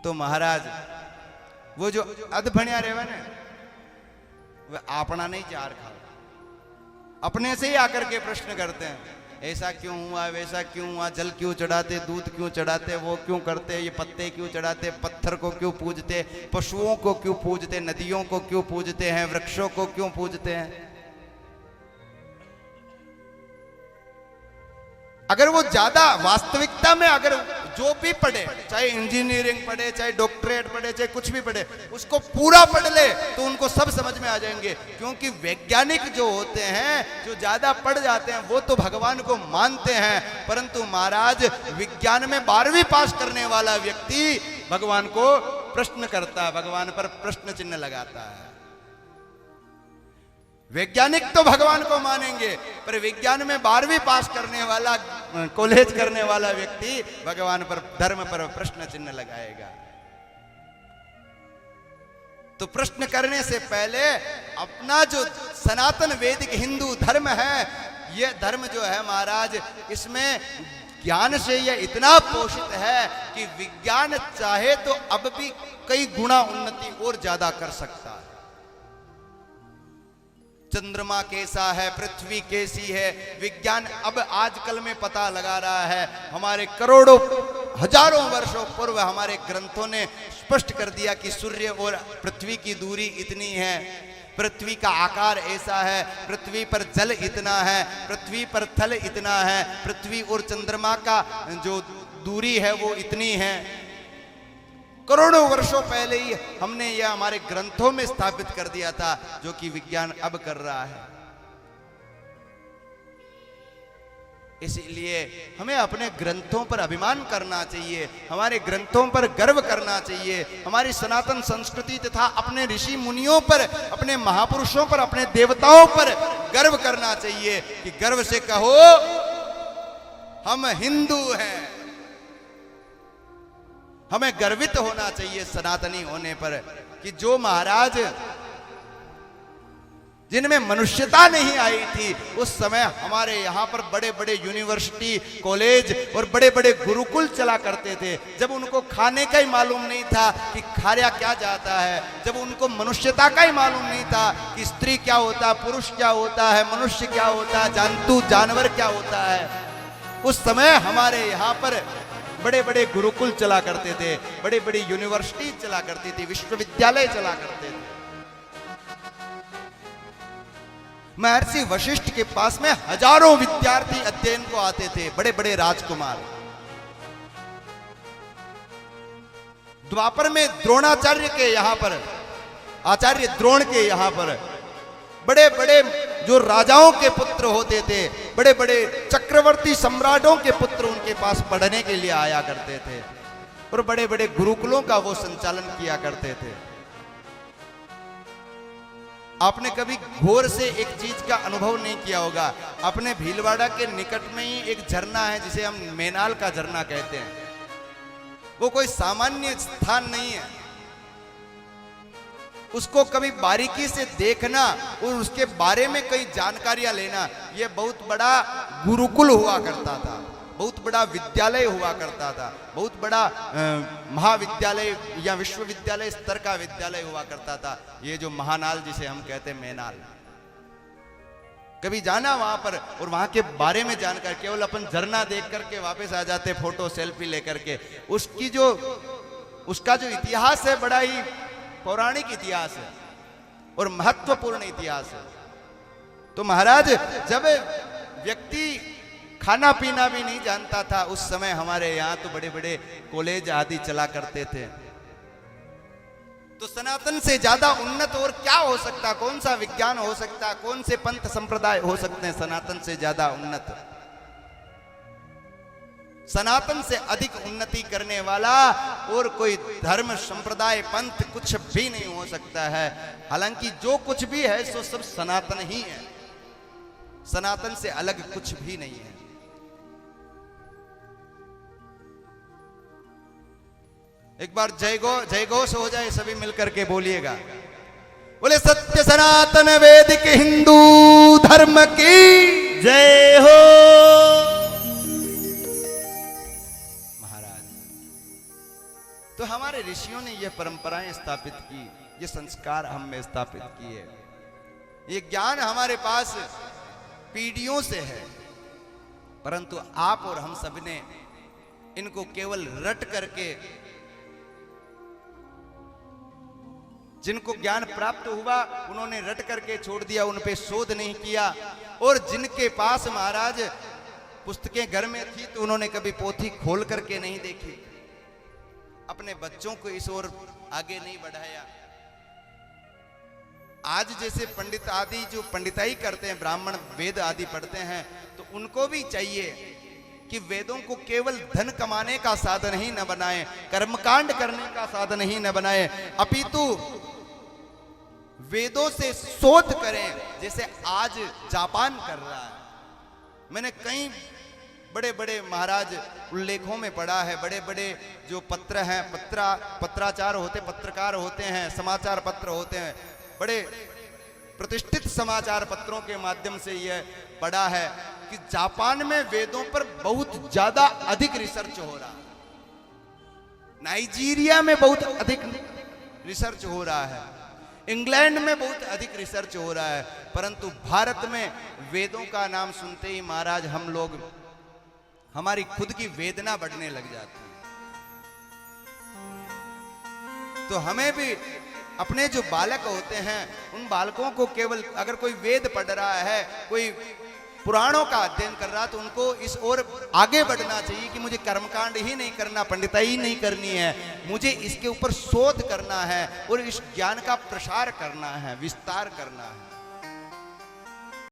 तो महाराज वो जो अध भणिया रेवे ने वे अपना नहीं चार खा, अपने से ही आकर के प्रश्न करते हैं, ऐसा क्यों हुआ, वैसा क्यों हुआ, जल क्यों चढ़ाते, दूध क्यों चढ़ाते, वो क्यों करते, ये पत्ते क्यों चढ़ाते, पत्थर को क्यों पूजते, पशुओं को क्यों पूजते, नदियों को क्यों पूजते हैं, वृक्षों को क्यों पूजते हैं। अगर वो ज्यादा वास्तविकता में अगर जो भी पढ़े, चाहे इंजीनियरिंग पढ़े, चाहे डॉक्टरेट पढ़े, चाहे कुछ भी पढ़े, उसको पूरा पढ़ ले तो उनको सब समझ में आ जाएंगे। क्योंकि वैज्ञानिक जो होते हैं, जो ज्यादा पढ़ जाते हैं, वो तो भगवान को मानते हैं, परंतु महाराज विज्ञान में 12वीं पास करने वाला व्यक्ति भगवान को प्रश्न करता है, भगवान पर प्रश्न चिन्ह लगाता है। वैज्ञानिक तो भगवान को मानेंगे, पर विज्ञान में 12वीं पास करने वाला, कॉलेज करने वाला व्यक्ति भगवान पर, धर्म पर प्रश्न चिन्ह लगाएगा। तो प्रश्न करने से पहले अपना जो सनातन वैदिक हिंदू धर्म है, यह धर्म जो है महाराज, इसमें ज्ञान से यह इतना पोषित है कि विज्ञान चाहे तो अब भी कई गुना उन्नति और ज्यादा कर सकता है। चंद्रमा कैसा है, पृथ्वी कैसी है, विज्ञान अब आजकल में पता लगा रहा है। हमारे करोड़ों हजारों वर्षों पूर्व हमारे ग्रंथों ने स्पष्ट कर दिया कि सूर्य और पृथ्वी की दूरी इतनी है, पृथ्वी का आकार ऐसा है, पृथ्वी पर जल इतना है, पृथ्वी पर थल इतना है, पृथ्वी और चंद्रमा का जो दूरी है वो इतनी है। करोड़ों वर्षों पहले ही हमने यह हमारे ग्रंथों में स्थापित कर दिया था, जो कि विज्ञान अब कर रहा है। इसलिए हमें अपने ग्रंथों पर अभिमान करना चाहिए, हमारे ग्रंथों पर गर्व करना चाहिए, हमारी सनातन संस्कृति तथा अपने ऋषि मुनियों पर, अपने महापुरुषों पर, अपने देवताओं पर गर्व करना चाहिए कि गर्व से कहो हम हिंदू हैं। हमें गर्वित होना चाहिए सनातनी होने पर कि जो महाराज जिनमें मनुष्यता नहीं आई थी, उस समय हमारे यहाँ पर बड़े बड़े यूनिवर्सिटी, कॉलेज और बड़े बड़े गुरुकुल चला करते थे। जब उनको खाने का ही मालूम नहीं था कि खाया क्या जाता है, जब उनको मनुष्यता का ही मालूम नहीं था कि स्त्री क्या होता है, पुरुष क्या होता है, मनुष्य क्या होता है, जंतु जानवर क्या होता है, उस समय हमारे यहाँ पर बड़े बड़े गुरुकुल चला करते थे, बड़े बड़ी यूनिवर्सिटी चला करती थी, विश्वविद्यालय चला करते थे। महर्षि वशिष्ठ के पास में हजारों विद्यार्थी अध्ययन को आते थे, बड़े बड़े राजकुमार। द्वापर में द्रोणाचार्य के यहां पर, आचार्य द्रोण के यहां पर बड़े बड़े जो राजाओं के पुत्र होते थे, बड़े बड़े चक्रवर्ती सम्राटों के पुत्र उनके पास पढ़ने के लिए आया करते थे और बड़े बड़े गुरुकुलों का वो संचालन किया करते थे। आपने कभी घोर से एक चीज का अनुभव नहीं किया होगा। अपने भीलवाड़ा के निकट में ही एक झरना है जिसे हम मेनाल का झरना कहते हैं। वो कोई सामान्य स्थान नहीं है, उसको कभी बारीकी से देखना और उसके बारे में कई जानकारियां लेना, यह बहुत बड़ा गुरुकुल हुआ करता था, बहुत बड़ा विद्यालय हुआ करता था, बहुत बड़ा महाविद्यालय या विश्वविद्यालय स्तर का विद्यालय हुआ करता था। ये जो महानाल जिसे हम कहते हैं मेनाल, कभी जाना वहां पर और वहां के बारे में जानकर, केवल अपन झरना देख करके वापस आ जाते फोटो सेल्फी लेकर के, उसका जो इतिहास है बड़ा ही पौराणिक इतिहास है और महत्वपूर्ण इतिहास है। तो महाराज जब व्यक्ति खाना पीना भी नहीं जानता था, उस समय हमारे यहाँ तो बड़े बड़े कॉलेज आदि चला करते थे। तो सनातन से ज्यादा उन्नत और क्या हो सकता, कौन सा विज्ञान हो सकता, कौन से पंथ संप्रदाय हो सकते हैं सनातन से ज्यादा उन्नत। सनातन से अधिक उन्नति करने वाला और कोई धर्म संप्रदाय पंथ कुछ भी नहीं हो सकता है। हालांकि जो कुछ भी है सो सब सनातन ही है, सनातन से अलग कुछ भी नहीं है। एक बार जय घोष हो जाए, सभी मिलकर के बोलिएगा, बोले सत्य सनातन वैदिक हिंदू धर्म की जय हो। तो हमारे ऋषियों ने यह परंपराएं स्थापित की, ये संस्कार हम में स्थापित किए, ये ज्ञान हमारे पास पीढ़ियों से है, परंतु आप और हम सब ने इनको केवल रट करके, जिनको ज्ञान प्राप्त हुआ उन्होंने रट करके छोड़ दिया, उन पे शोध नहीं किया। और जिनके पास महाराज पुस्तकें घर में थी तो उन्होंने कभी पोथी खोल करके नहीं देखी, अपने बच्चों को इस ओर आगे नहीं बढ़ाया। आज जैसे पंडित आदि जो पंडिताई करते हैं, ब्राह्मण वेद आदि पढ़ते हैं, तो उनको भी चाहिए कि वेदों को केवल धन कमाने का साधन ही न बनाए, कर्मकांड करने का साधन ही न बनाए, अपितु वेदों से शोध करें, जैसे आज जापान कर रहा है। मैंने कई बड़े बड़े महाराज उल्लेखों में पढ़ा है, बड़े बड़े जो पत्र हैं, पत्राचार होते, पत्रकार होते हैं, समाचार पत्र होते हैं, बड़े प्रतिष्ठित समाचार पत्रों के माध्यम से यह पढ़ा है कि जापान में वेदों पर बहुत ज्यादा अधिक रिसर्च हो रहा है, नाइजीरिया में बहुत अधिक रिसर्च हो रहा है, इंग्लैंड में बहुत अधिक रिसर्च हो रहा है, परंतु भारत में वेदों का नाम सुनते ही महाराज हम लोग, हमारी खुद की वेदना बढ़ने लग जाती है। तो हमें भी अपने जो बालक होते हैं, उन बालकों को केवल, अगर कोई वेद पढ़ रहा है, कोई पुराणों का अध्ययन कर रहा, तो उनको इस ओर आगे बढ़ना चाहिए कि मुझे कर्मकांड ही नहीं करना, पंडिताई नहीं करनी है, मुझे इसके ऊपर शोध करना है और इस ज्ञान का प्रसार करना है, विस्तार करना है।